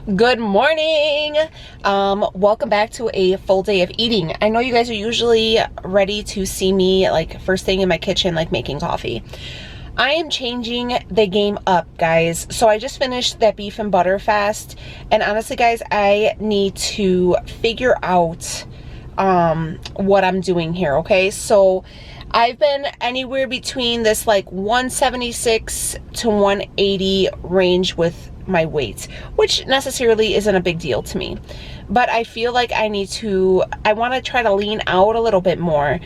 Good morning. Welcome back to a full day of eating. I know you guys are usually ready to see me like first thing in my kitchen, like making coffee. I am changing the game up, guys. So I just finished that beef and butter fast, and honestly guys, I need to figure out what I'm doing here. Okay, so I've been anywhere between this like 176 to 180 range with my weight, which necessarily isn't a big deal to me, but I feel like I want to try to lean out a little bit more.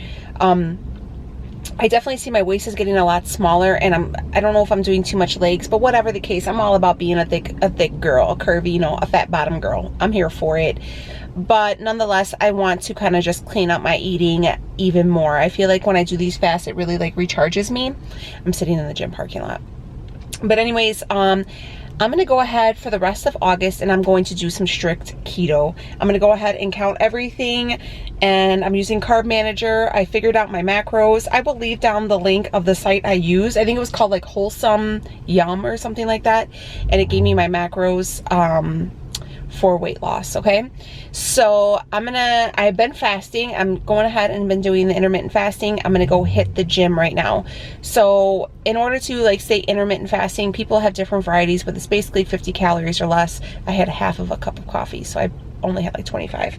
I definitely see my waist is getting a lot smaller, and I don't know if I'm doing too much legs, but whatever the case, I'm all about being a thick girl, a curvy, you know, a fat bottom girl. I'm here for it. But nonetheless, I want to kind of just clean up my eating even more. I feel like when I do these fasts, it really like recharges me. I'm sitting in the gym parking lot. But anyways, I'm going to go ahead for the rest of August, and I'm going to do some strict keto. I'm going to go ahead and count everything, and I'm using Carb Manager. I figured out my macros. I will leave down the link of the site I use. I think it was called like Wholesome Yum or something like that, and it gave me my macros for weight loss. Okay, so I've been fasting. I'm going ahead and been doing the intermittent fasting. I'm gonna go hit the gym right now. So in order to like stay intermittent fasting, people have different varieties, but it's basically 50 calories or less. I had half of a cup of coffee, so I only had like 25.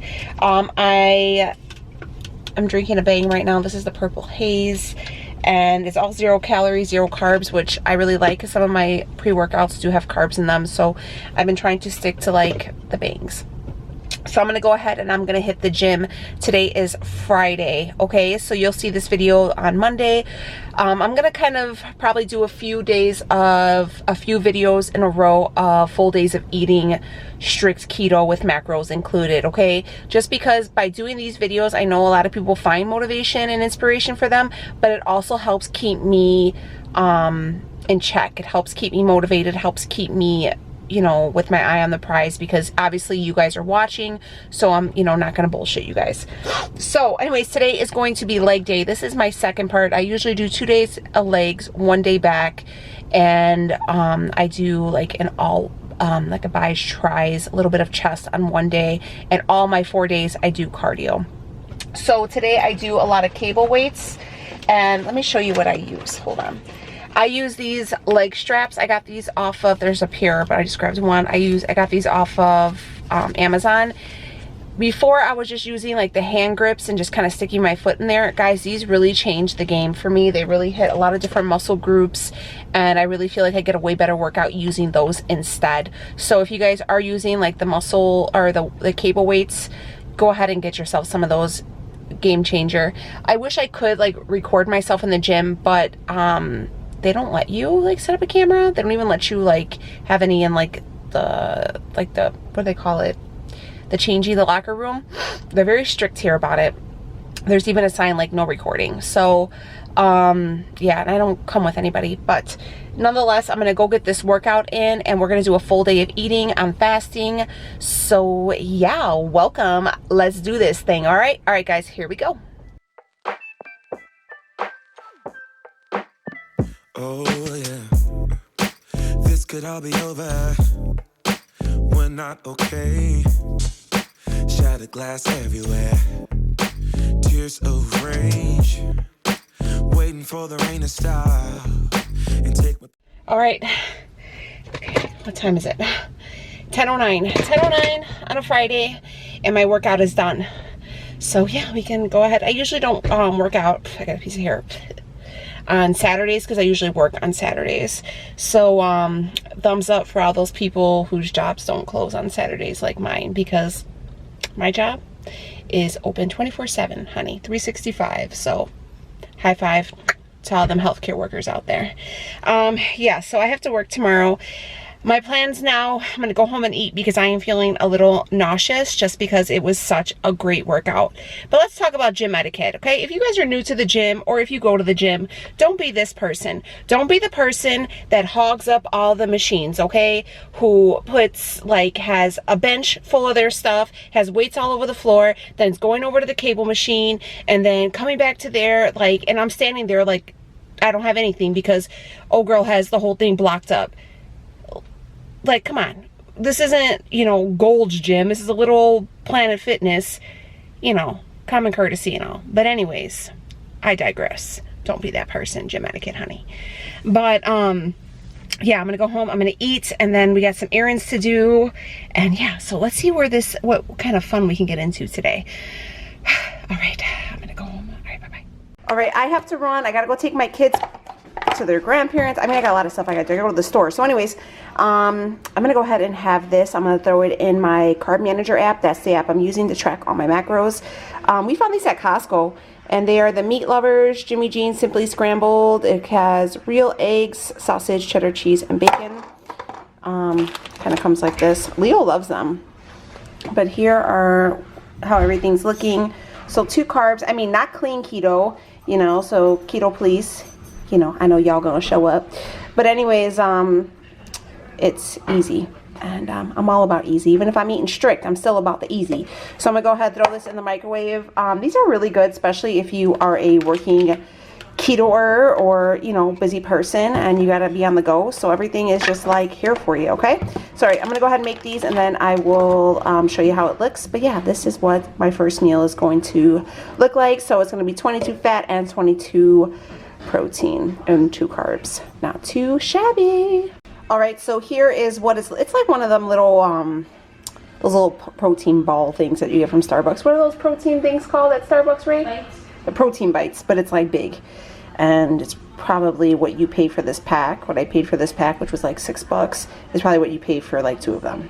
I'm drinking a Bang right now. This is the Purple Haze, and it's all 0 calories, 0 carbs, which I really like because some of my pre-workouts do have carbs in them. So I've been trying to stick to like the Bangs. So I'm going to go ahead and I'm going to hit the gym. Today is Friday, okay? So you'll see this video on Monday. I'm going to kind of probably do a few videos in a row of full days of eating strict keto with macros included, okay? Just because by doing these videos, I know a lot of people find motivation and inspiration for them, but it also helps keep me in check. It helps keep me motivated, helps keep me, you know, with my eye on the prize, because obviously you guys are watching, so I'm, you know, not gonna bullshit you guys. So anyways, today is going to be leg day. This is my second part. I usually do 2 days of legs, 1 day back, and I do like an all like a bis, tries, a little bit of chest on 1 day, and all my 4 days I do cardio. So today I do a lot of cable weights, and let me show you what I use. Hold on. I use these leg straps. I got these off of, there's a pair, but I just grabbed one. I got these off of Amazon. Before I was just using like the hand grips and just kind of sticking my foot in there. Guys, these really changed the game for me. They really hit a lot of different muscle groups, and I really feel like I get a way better workout using those instead. So if you guys are using like the muscle or the cable weights, go ahead and get yourself some of those. Game changer. I wish I could like record myself in the gym, but they don't let you like set up a camera. They don't even let you like have any in like the what do they call it, the changey, the locker room. They're very strict here about it. There's even a sign like no recording. So yeah, and I don't come with anybody, but nonetheless, I'm gonna go get this workout in, and we're gonna do a full day of eating. I'm fasting, so yeah, welcome. Let's do this thing. All right guys, here we go. Oh yeah, this could all be over. We're not okay. Shattered glass everywhere. Tears of rage. Waiting for the rain to stop and take my... All right. Okay, what time is it? 10:09. 10:09 on a Friday, and my workout is done. So yeah, we can go ahead. I usually don't work out. I got a piece of hair. On Saturdays, because I usually work on Saturdays. So thumbs up for all those people whose jobs don't close on Saturdays like mine, because my job is open 24/7, honey, 365. So high five to all them healthcare workers out there. Yeah, so I have to work tomorrow. My plans now, I'm going to go home and eat because I am feeling a little nauseous just because it was such a great workout. But let's talk about gym etiquette, okay? If you guys are new to the gym, or if you go to the gym, don't be this person. Don't be the person that hogs up all the machines, okay? Who puts, like, has a bench full of their stuff, has weights all over the floor, then is going over to the cable machine, and then coming back to there, like, and I'm standing there like I don't have anything because old girl has the whole thing blocked up. Like, come on. this isn't, you know, Gold's Gym. This is a little Planet Fitness, you know, common courtesy and all. But anyways, I digress. Don't be that person, gym etiquette, honey. But, yeah, I'm gonna go home, I'm gonna eat, and then we got some errands to do. And yeah, so let's see where what kind of fun we can get into today. All right, I'm gonna go home. All right, bye-bye. All right, I have to run. I gotta go take my kids to their grandparents. I mean, I got a lot of stuff I got to go to the store. So anyways, I'm gonna go ahead and have this. I'm gonna throw it in my Carb Manager app. That's the app I'm using to track all my macros. We found these at Costco, and they are the Meat Lovers Jimmy Jean Simply Scrambled. It has real eggs, sausage, cheddar cheese, and bacon. Kind of comes like this. Leo loves them. But here are how everything's looking. So 2 carbs. I mean, not clean keto, you know, so keto please. You know, I know y'all gonna show up. But anyways, it's easy. And I'm all about easy. Even if I'm eating strict, I'm still about the easy. So I'm gonna go ahead and throw this in the microwave. These are really good, especially if you are a working ketoer or, you know, busy person and you gotta be on the go. So everything is just like here for you, okay? Sorry, I'm gonna go ahead and make these and then I will show you how it looks. But yeah, this is what my first meal is going to look like. So it's gonna be 22 fat and 22 protein and 2 carbs. Not too shabby. All right, so here is what it's like one of them little those little protein ball things that you get from Starbucks. What are those protein things called at Starbucks, Ray? Bites. The protein bites, but it's like big. And it's probably what you paid for this pack. What I paid for this pack, which was like $6, is probably what you paid for like 2 of them.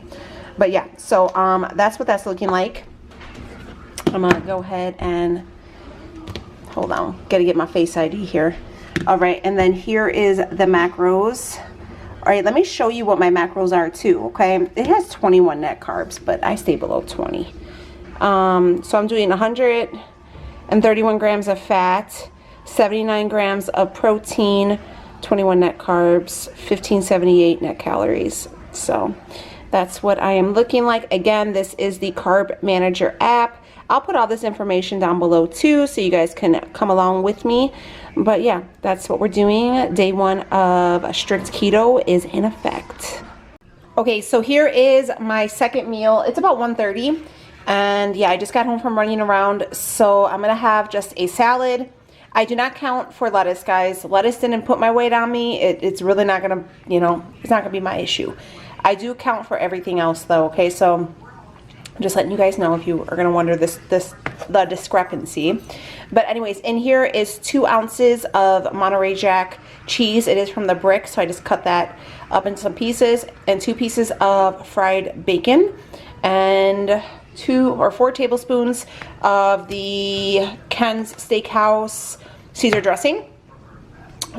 But yeah, so that's what that's looking like. I'm gonna go ahead and hold on, gotta get my Face ID here. All right, and then here is the macros. All right, let me show you what my macros are too, okay? It has 21 net carbs, but I stay below 20. So I'm doing 131 grams of fat, 79 grams of protein, 21 net carbs, 1578 net calories. So that's what I am looking like. Again, this is the Carb Manager app. I'll put all this information down below too, so you guys can come along with me. But yeah, that's what we're doing. Day 1 of strict keto is in effect. Okay, so here is my second meal. It's about 1:30, and yeah, I just got home from running around, so I'm gonna have just a salad. I do not count for lettuce, guys. Lettuce didn't put my weight on me. It's really not gonna, you know, it's not gonna be my issue. I do count for everything else though, okay? So I'm just letting you guys know if you are gonna wonder the discrepancy. But anyways, in here is 2 ounces of Monterey Jack cheese. It is from the brick, so I just cut that up into some pieces, and 2 pieces of fried bacon, and 2 or 4 tablespoons of the Ken's Steakhouse Caesar dressing.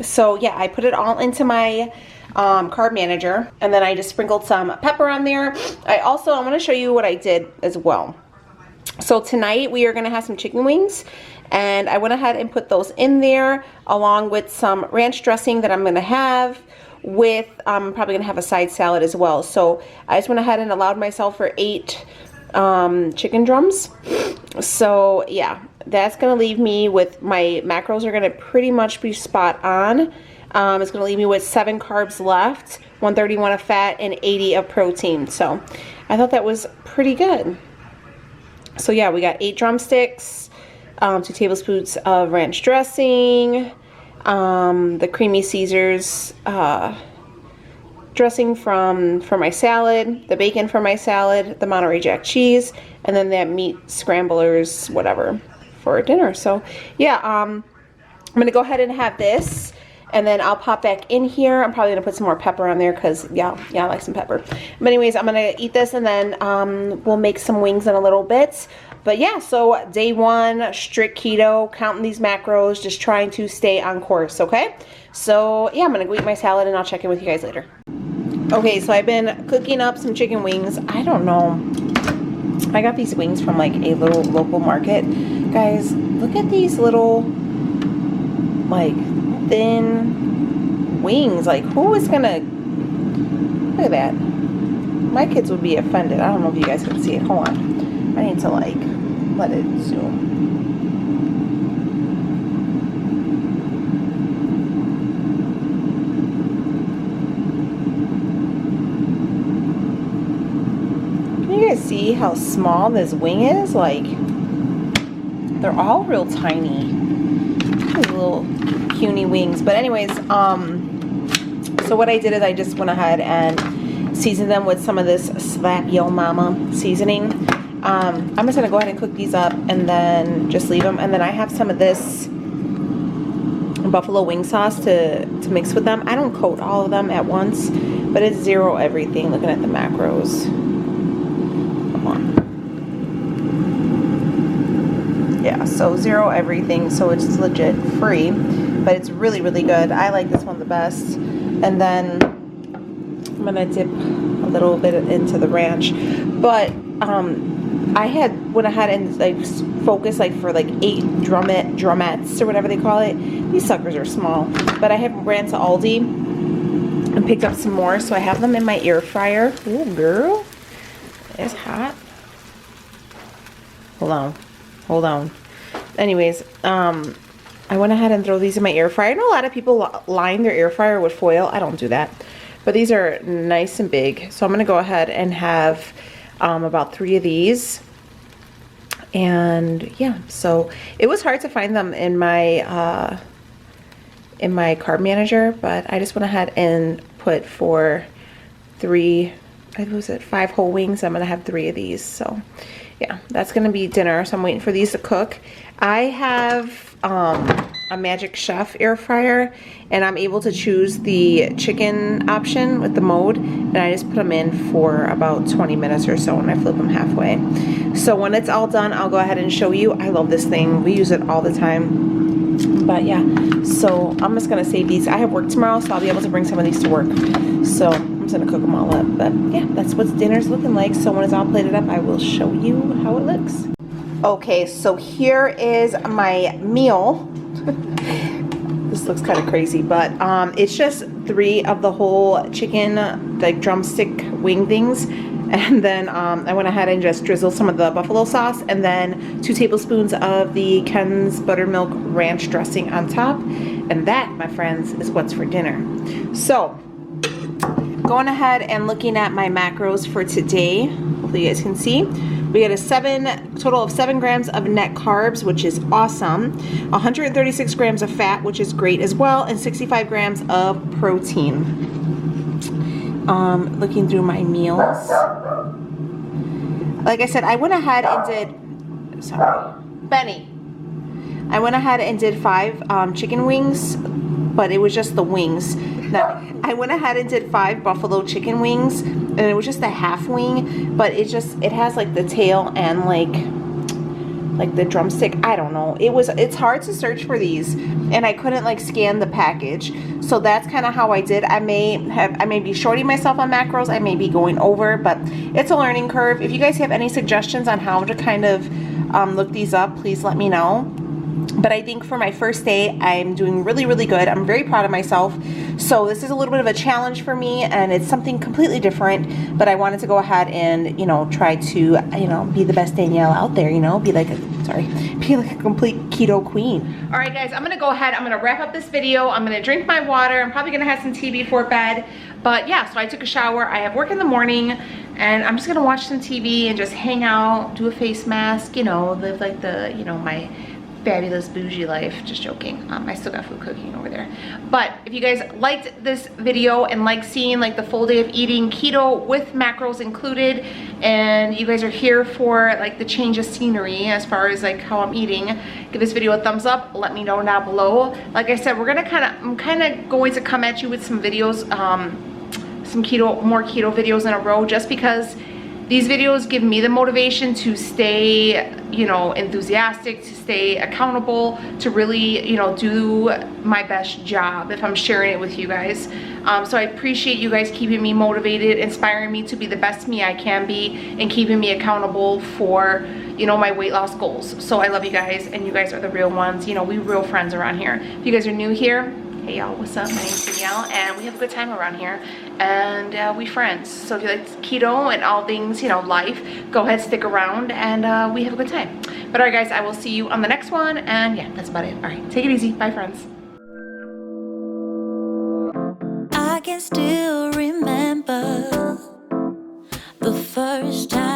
So yeah, I put it all into my Carb Manager, and then I just sprinkled some pepper on there. I want to show you what I did as well. So tonight we are going to have some chicken wings, and I went ahead and put those in there along with some ranch dressing that I'm going to have with, I'm probably going to have a side salad as well. So I just went ahead and allowed myself for 8 chicken drums. So yeah, that's going to leave me with, my macros are going to pretty much be spot on. It's going to leave me with 7 carbs left, 131 of fat, and 80 of protein. So I thought that was pretty good. So yeah, we got 8 drumsticks, 2 tablespoons of ranch dressing, the creamy Caesar's dressing for my salad, the bacon for my salad, the Monterey Jack cheese, and then that meat scramblers, whatever, for dinner. So yeah, I'm going to go ahead and have this. And then I'll pop back in here. I'm probably going to put some more pepper on there because, yeah, I like some pepper. But anyways, I'm going to eat this, and then we'll make some wings in a little bit. But yeah, so day 1, strict keto, counting these macros, just trying to stay on course, okay? So yeah, I'm going to go eat my salad, and I'll check in with you guys later. Okay, so I've been cooking up some chicken wings. I don't know. I got these wings from like a little local market. Guys, look at these little, like, thin wings. Like, who is gonna, look at that. My kids would be offended. I don't know if you guys can see it. Hold on, I need to like let it zoom. guys see how small this wing is? Like, they're all real tiny. These little puny wings. But anyways, so what I did is I just went ahead and seasoned them with some of this Slap Yo Mama seasoning. I'm just gonna go ahead and cook these up and then just leave them. And then I have some of this buffalo wing sauce to mix with them. I don't coat all of them at once, but it's zero everything. Looking at the macros. Come on. Yeah, so zero everything, so it's legit free, but it's really, really good. I like this one the best. And then I'm gonna dip a little bit into the ranch. But I had went ahead and like focused like for like 8 drumettes or whatever they call it. These suckers are small, but I have ran to Aldi and picked up some more, so I have them in my air fryer. Ooh, girl, it's hot. Hold on. Anyways, I went ahead and throw these in my air fryer. I know a lot of people line their air fryer with foil. I don't do that, but these are nice and big, so I'm gonna go ahead and have about 3 of these. And yeah, so it was hard to find them in my carb manager, but I just went ahead and put for 3, I was it 5 whole wings. I'm gonna have 3 of these. So yeah, that's gonna be dinner. So I'm waiting for these to cook. I have a Magic Chef air fryer, and I'm able to choose the chicken option with the mode, and I just put them in for about 20 minutes or so, and I flip them halfway. So when it's all done, I'll go ahead and show you. I love this thing. We use it all the time. But yeah, so I'm just gonna save these. I have work tomorrow, so I'll be able to bring some of these to work. So I'm just gonna cook them all up. But yeah, that's what dinner's looking like. So when it's all plated up, I will show you how it looks. Okay, so here is my meal. This looks kind of crazy, but it's just 3 of the whole chicken, like drumstick wing things, and then I went ahead and just drizzled some of the buffalo sauce, and then 2 tablespoons of the Ken's buttermilk ranch dressing on top, and that, my friends, is what's for dinner. So going ahead and looking at my macros for today, hopefully you guys can see. We get a total of 7 grams of net carbs, which is awesome. 136 grams of fat, which is great as well, and 65 grams of protein. Looking through my meals. Like I said, I went ahead and did, sorry, Benny. I went ahead and did 5 chicken wings, but it was just the wings. Now, I went ahead and did 5 buffalo chicken wings, and it was just a half wing, but it has like the tail and like the drumstick. I don't know. It's hard to search for these, and I couldn't like scan the package. So that's kind of how I did. I may be shorting myself on macros. I may be going over, but it's a learning curve. If you guys have any suggestions on how to kind of look these up, please let me know. But I think for my first day, I'm doing really, really good. I'm very proud of myself. So this is a little bit of a challenge for me, and it's something completely different. But I wanted to go ahead and, try to, be the best Danielle out there, be like a complete keto queen. All right, guys, I'm gonna go ahead. I'm gonna wrap up this video. I'm gonna drink my water. I'm probably gonna have some tea before bed. But yeah, so I took a shower. I have work in the morning, and I'm just gonna watch some TV and just hang out, do a face mask, live like the, my fabulous bougie life. Just joking. I still got food cooking over there. But if you guys liked this video and like seeing like the full day of eating keto with macros included, and you guys are here for like the change of scenery as far as like how I'm eating, give this video a thumbs up. Let me know down below. Like I said, I'm kind of going to come at you with some videos, more keto videos in a row, just because these videos give me the motivation to stay, enthusiastic, to stay accountable, to really, do my best job if I'm sharing it with you guys. So I appreciate you guys keeping me motivated, inspiring me to be the best me I can be, and keeping me accountable for, my weight loss goals. So I love you guys, and you guys are the real ones. We real friends around here. If you guys are new here, hey y'all, what's up? My name's Danielle, and we have a good time around here, and we friends. So if you like keto and all things, life, go ahead, stick around, and we have a good time. But all right, guys, I will see you on the next one, and yeah, that's about it. All right, take it easy. Bye, friends. I can still remember the first time